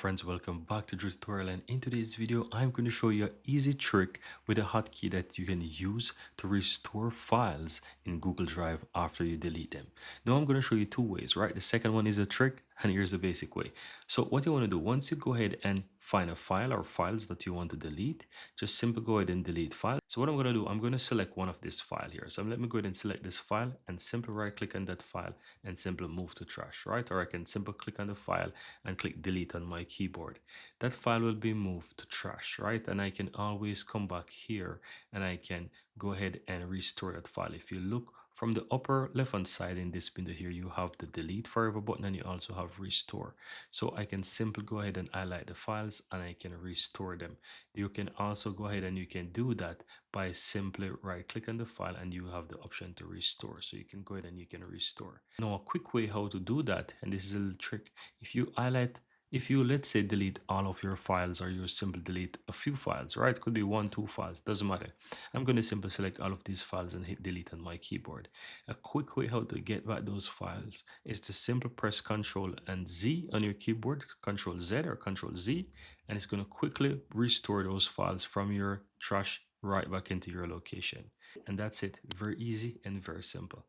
Friends, welcome back to Drew Tutorial, and in today's video I'm going to show you an easy trick with a hotkey that you can use to restore files in Google Drive after you delete them. Now I'm going to show you two ways, right? The second one is a trick, and here's the basic way. So what you want to do, once you go ahead and find a file or files that you want to delete, just simply go ahead and delete file. So what I'm going to do, I'm going to select one of this file here. So let me go ahead and select this file and simply right click on that file and simply move to trash, right? Or I can simply click on the file and click delete on my keyboard. That file will be moved to trash, right? And I can always come back here and I can go ahead and restore that file. If you look from the upper left hand side in this window here, you have the delete forever button and you also have restore. So I can simply go ahead and highlight the files and I can restore them. You can also go ahead and you can do that by simply right click on the file and you have the option to restore. So you can go ahead and you can restore. Now a quick way how to do that, and this is a little trick. If you let's say delete all of your files, or you simply delete a few files, right? Could be one, two files, doesn't matter. I'm going to simply select all of these files and hit delete on my keyboard. A quick way how to get back those files is to simply press Ctrl and Z on your keyboard, Ctrl Z or Ctrl Z, and it's going to quickly restore those files from your trash right back into your location. And that's it. Very easy and very simple.